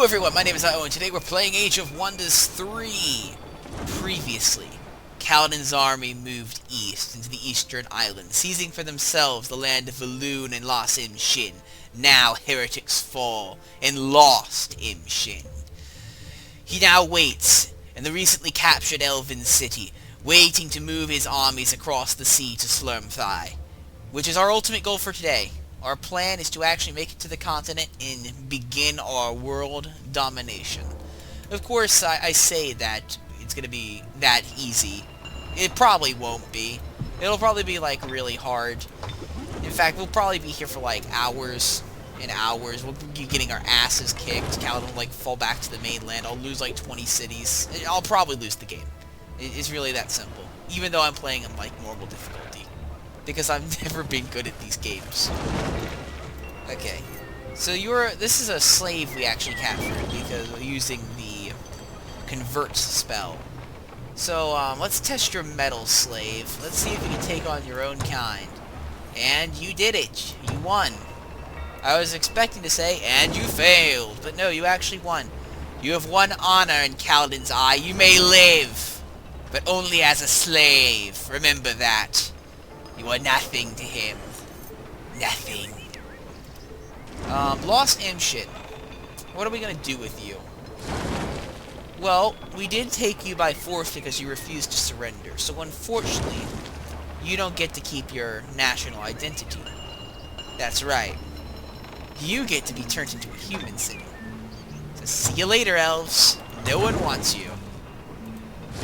Hello everyone, my name is Io, and today we're playing Age of Wonders 3. Previously, Kalden's army moved east into the eastern island, seizing for themselves the land of Valun and Lost Im Shin. Now heretics fall and lost Im Shin. He now waits in the recently captured Elven city, waiting to move his armies across the sea to Slurmthai, which is our ultimate goal for today. Our plan is to actually make it to the continent and begin our world domination. Of course, I say that it's going to be that easy. It probably won't be. It'll probably be, like, really hard. In fact, we'll probably be here for, like, hours and hours. We'll be getting our asses kicked. Kalden will, like, fall back to the mainland. I'll lose, like, 20 cities. I'll probably lose the game. It's really that simple. Even though I'm playing in, like, normal difficulty. Because I've never been good at these games. Okay. So this is a slave we actually captured because we're using the convert spell. So let's test your metal, slave. Let's see if you can take on your own kind. And you did it. You won. I was expecting to say, and you failed. But no, you actually won. You have won honor in Kalden's eye. You may live, but only as a slave. Remember that. You are nothing to him. Nothing. Lost Im Shin. What are we gonna do with you? Well, we did take you by force because you refused to surrender. So unfortunately, you don't get to keep your national identity. That's right. You get to be turned into a human city. So see you later, elves. No one wants you.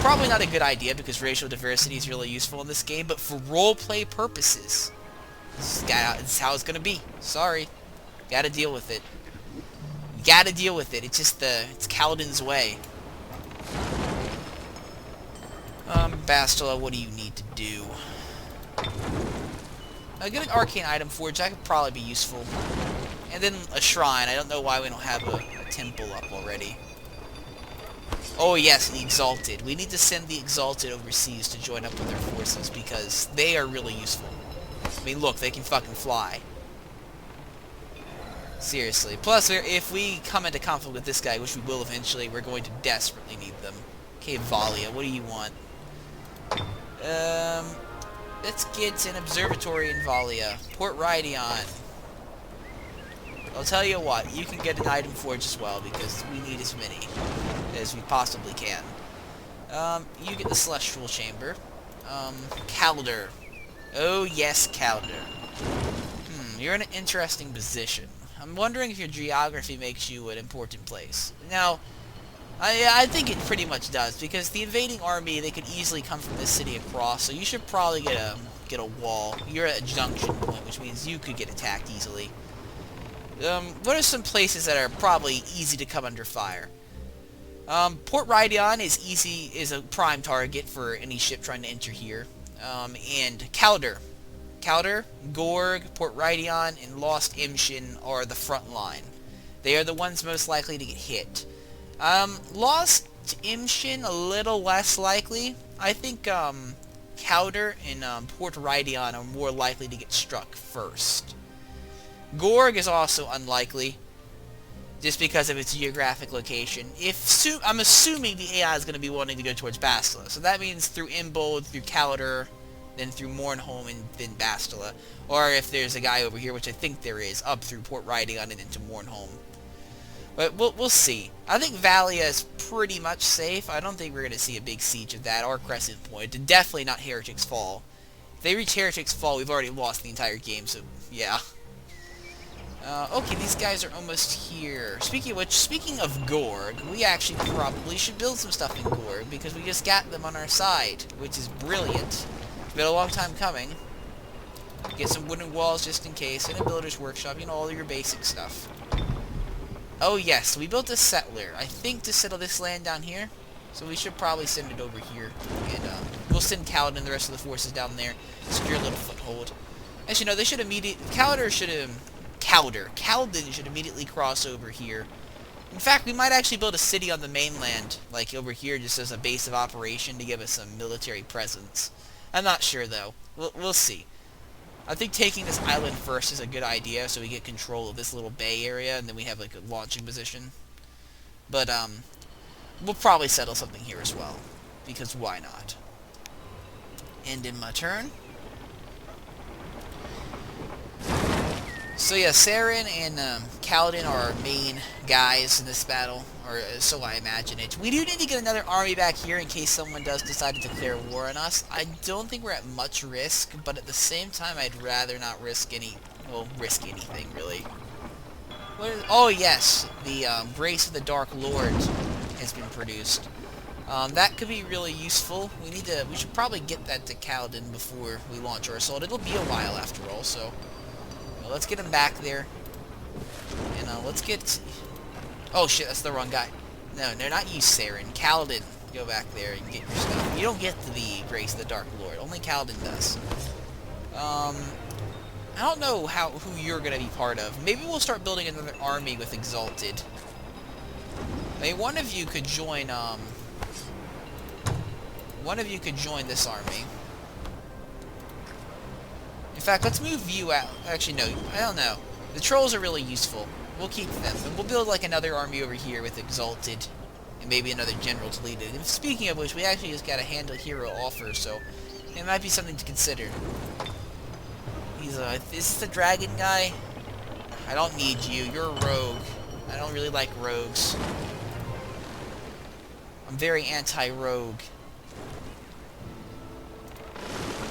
Probably not a good idea because racial diversity is really useful in this game, but for roleplay purposes, this is how it's gonna be. Sorry. Gotta deal with it. Gotta deal with it. It's just it's Kalden's way. Bastila, what do you need to do? Get an arcane item forge. That could probably be useful. And then a shrine. I don't know why we don't have a temple up already. Oh yes, the Exalted. We need to send the Exalted overseas to join up with our forces because they are really useful. I mean, look, they can fucking fly. Seriously. Plus, if we come into conflict with this guy, which we will eventually, we're going to desperately need them. Okay, Valia, what do you want? Let's get an observatory in Valia. Port Rhydion. I'll tell you what, you can get an item forge as well, because we need as many as we possibly can. You get the Celestial Chamber. Kalden. Oh yes, Kalden. You're in an interesting position. I'm wondering if your geography makes you an important place. Now, I think it pretty much does, because the invading army, they could easily come from this city across, so you should probably get a wall. You're at a junction point, which means you could get attacked easily. What are some places that are probably easy to come under fire? Port Rhydion is a prime target for any ship trying to enter here. And Kalden, Gorg, Port Rhydion, and Lost Im Shin are the front line. They are the ones most likely to get hit. Lost Im Shin, a little less likely. I think, Kalden and, Port Rhydion are more likely to get struck first. Gorg is also unlikely, just because of its geographic location. I'm assuming the AI is going to be wanting to go towards Bastila, so that means through Imbold, through Kalden, then through Mournholm, and then Bastila. Or if there's a guy over here, which I think there is, up through Port Rhydion and into Mournholm. But we'll see. I think Valia is pretty much safe. I don't think we're going to see a big siege of that, or Crescent Point. And definitely not Heretics Fall. If they reach Heretics Fall, we've already lost the entire game, so yeah. Okay, these guys are almost here. Speaking of Gorg, we actually probably should build some stuff in Gorg, because we just got them on our side, which is brilliant. It's been a long time coming. Get some wooden walls just in case, and a builder's workshop, you know, all your basic stuff. Oh yes, we built a settler, I think to settle this land down here, so we should probably send it over here, and we'll send Kalden and the rest of the forces down there, secure a little foothold. As you know, they should Kalden should immediately cross over here. In fact, we might actually build a city on the mainland, like over here, just as a base of operation to give us some military presence. I'm not sure, though. We'll see. I think taking this island first is a good idea, so we get control of this little bay area, and then we have, like, a launching position. But, we'll probably settle something here as well. Because why not? End in my turn. So yeah, Saren and Kalden are our main guys in this battle, or so I imagine it. We do need to get another army back here in case someone does decide to declare war on us. I don't think we're at much risk, but at the same time, I'd rather not risk anything, really. Oh yes, the Grace of the Dark Lord has been produced. That could be really useful. We should probably get that to Kalden before we launch our assault. It'll be a while after all, so... Well, let's get him back there. And let's get... Oh shit, that's the wrong guy. No, not you, Saren. Kalden. Go back there and get your stuff. You don't get the Grace of the Dark Lord. Only Kalden does. I don't know who you're gonna be part of. Maybe we'll start building another army with Exalted. I mean, one of you could join this army. In fact, let's move you out. Actually, no, I don't know. The trolls are really useful. We'll keep them. And we'll build, like, another army over here with Exalted. And maybe another general to lead it. And speaking of which, we actually just got a handle hero offer, so it might be something to consider. Is this the dragon guy? I don't need you. You're a rogue. I don't really like rogues. I'm very anti-rogue.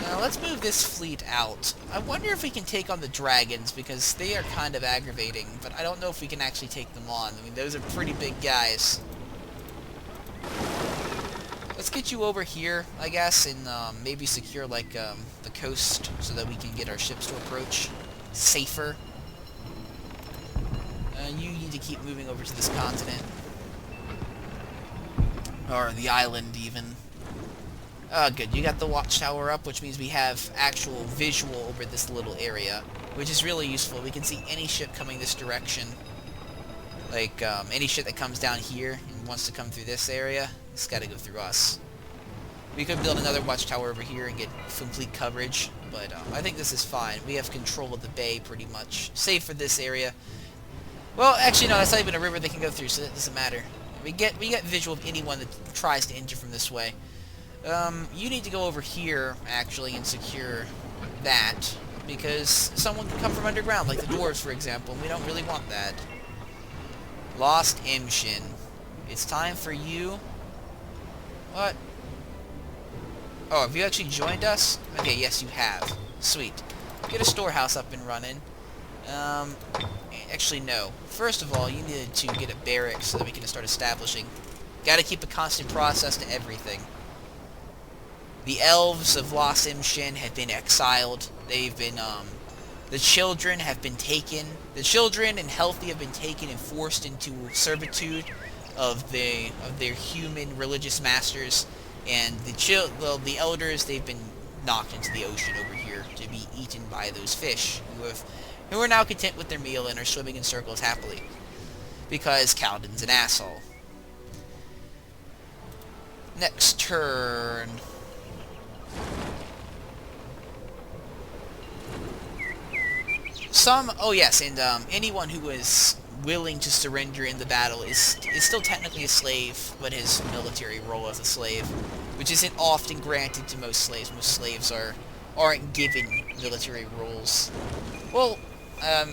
Now, let's move this fleet out. I wonder if we can take on the dragons, because they are kind of aggravating, but I don't know if we can actually take them on. I mean, those are pretty big guys. Let's get you over here, I guess, and maybe secure, like, the coast so that we can get our ships to approach safer. You need to keep moving over to this continent. Or the island, even. Good. You got the watchtower up, which means we have actual visual over this little area, which is really useful. We can see any ship coming this direction. Like, any ship that comes down here and wants to come through this area, it's got to go through us. We could build another watchtower over here and get complete coverage, but I think this is fine. We have control of the bay, pretty much, save for this area. Well, actually, no, that's not even a river they can go through, so that doesn't matter. We get visual of anyone that tries to enter from this way. You need to go over here, actually, and secure that, because someone can come from underground, like the dwarves, for example, and we don't really want that. Lost Imshin. It's time for you... What? Oh, have you actually joined us? Okay, yes, you have. Sweet. Get a storehouse up and running. Actually, no. First of all, you needed to get a barracks so that we can start establishing. Gotta keep a constant process to everything. The elves of Lost Imshin have been exiled. They've been, the children have been taken. The children and healthy have been taken and forced into servitude of their human religious masters. And the elders, they've been knocked into the ocean over here to be eaten by those fish, who are now content with their meal and are swimming in circles happily. Because Kalden's an asshole. Next turn. Oh yes, and anyone who is willing to surrender in the battle is still technically a slave, but his military role as a slave, which isn't often granted to most slaves. Most slaves aren't given military roles. Well, I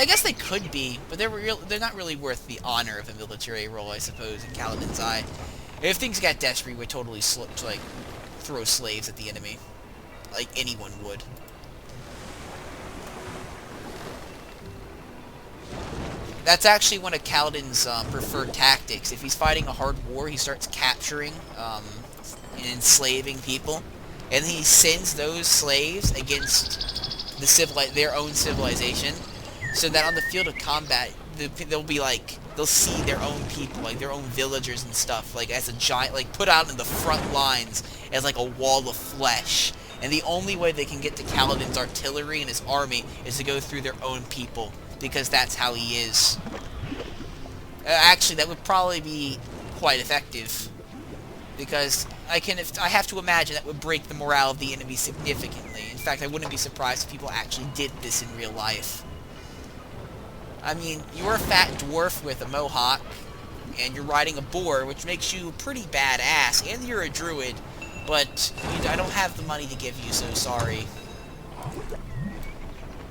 guess they could be, but they're not really worth the honor of a military role, I suppose, in Kalden's eye. If things got desperate, we'd totally throw slaves at the enemy, like anyone would. That's actually one of Kalden's preferred tactics. If he's fighting a hard war, he starts capturing and enslaving people, and he sends those slaves against their own civilization, so that on the field of combat, they'll see their own people, like their own villagers and stuff, like as a giant, like put out in the front lines as like a wall of flesh. And the only way they can get to Kalden's artillery and his army is to go through their own people, because that's how he is. Actually, that would probably be quite effective, because I have to imagine that would break the morale of the enemy significantly. In fact, I wouldn't be surprised if people actually did this in real life. I mean, you're a fat dwarf with a mohawk, and you're riding a boar, which makes you pretty badass, and you're a druid, but I don't have the money to give you, so sorry.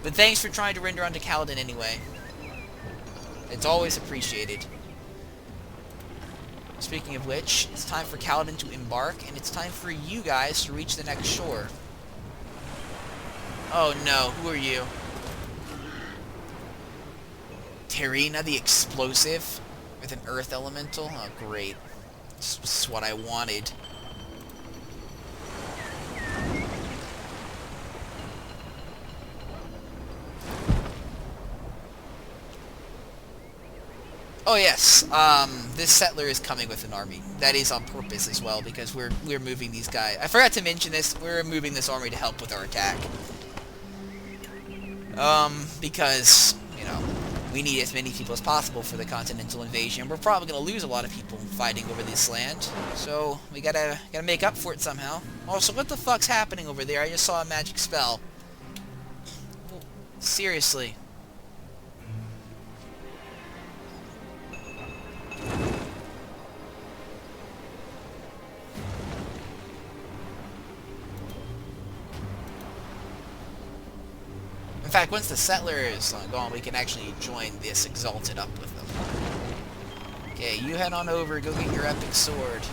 But thanks for trying to render onto Kalden anyway. It's always appreciated. Speaking of which, it's time for Kalden to embark, and it's time for you guys to reach the next shore. Oh no, who are you? Terina the Explosive? With an earth elemental? Oh great. This is what I wanted. Oh yes, this settler is coming with an army. That is on purpose as well, because we're moving these guys. I forgot to mention this, we're moving this army to help with our attack. Because, you know, we need as many people as possible for the continental invasion. We're probably gonna lose a lot of people fighting over this land, so we gotta make up for it somehow. Also, what the fuck's happening over there? I just saw a magic spell. Seriously. In fact, once the settler is gone, we can actually join this exalted up with them. Okay, you head on over, go get your epic sword.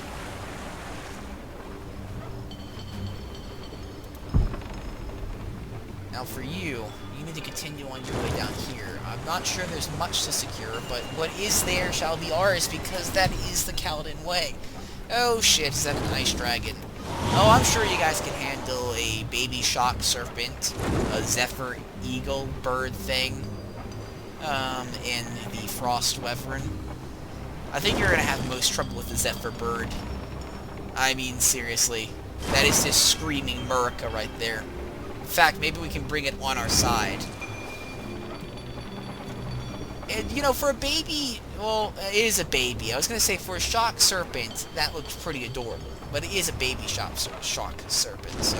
Now for you, you need to continue on your way down here. I'm not sure there's much to secure, but what is there shall be ours, because that is the Kalden way. Oh shit, is that an ice dragon? Oh, I'm sure you guys can handle a baby shock serpent, a zephyr eagle bird thing, and the frost wyvern. I think you're gonna have most trouble with the zephyr bird. I mean, seriously. That is just screaming Murica right there. In fact, maybe we can bring it on our side. And, you know, for a baby, well, it is a baby. I was going to say, for a shock serpent, that looks pretty adorable. But it is a baby shock serpent, so,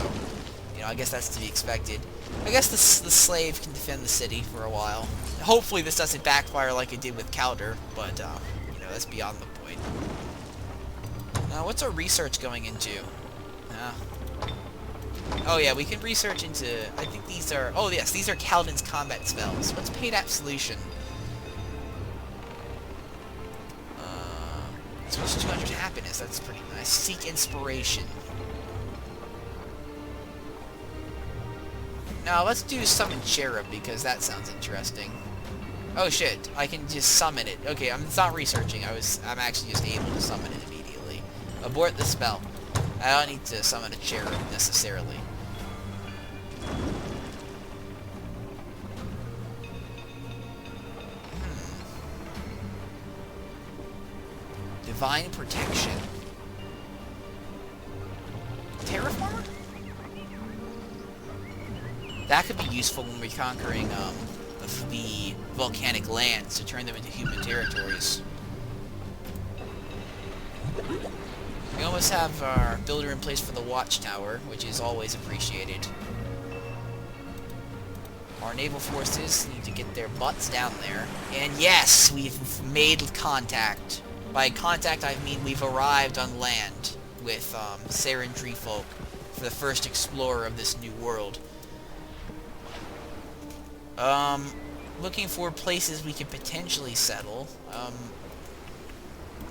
you know, I guess that's to be expected. I guess the slave can defend the city for a while. Hopefully this doesn't backfire like it did with Kalder, but, you know, that's beyond the point. Now, what's our research going into? Oh yeah, we can research into, I think these are, oh yes, these are Kalden's combat spells. What's Paid Absolution? Switch 200 happiness, that's pretty nice. Seek Inspiration. Now, let's do Summon Cherub, because that sounds interesting. Oh shit, I can just summon it. Okay, it's not researching, I'm actually just able to summon it immediately. Abort the spell. I don't need to summon a cherub, necessarily. Divine Protection. Terraformer? That could be useful when we're conquering the volcanic lands to turn them into human territories. We almost have our builder in place for the watchtower, which is always appreciated. Our naval forces need to get their butts down there. And yes, we've made contact. By contact, I mean we've arrived on land with Saren Treefolk for the first explorer of this new world. Looking for places we could potentially settle.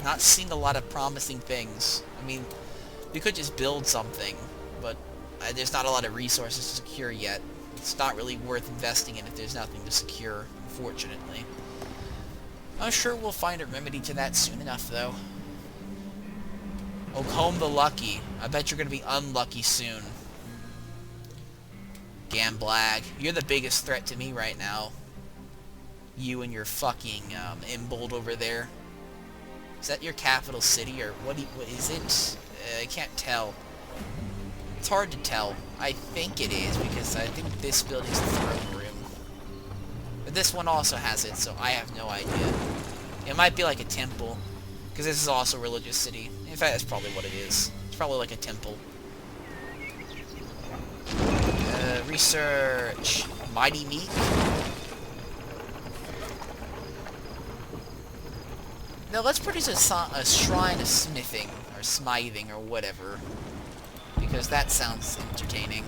Not seeing a lot of promising things. I mean, we could just build something, but there's not a lot of resources to secure yet. It's not really worth investing in if there's nothing to secure, unfortunately. I'm sure we'll find a remedy to that soon enough, though. Ocombe the Lucky. I bet you're gonna be unlucky soon. Gamblag. You're the biggest threat to me right now. You and your fucking Imbold over there. Is that your capital city, or what is it? I can't tell. It's hard to tell. I think it is, because I think this building's the throne room. But this one also has it, so I have no idea. It might be like a temple, because this is also a religious city. In fact, that's probably what it is. It's probably like a temple. Research. Mighty Meek. No, let's produce a shrine of smithing, or smithing, or whatever. Because that sounds entertaining.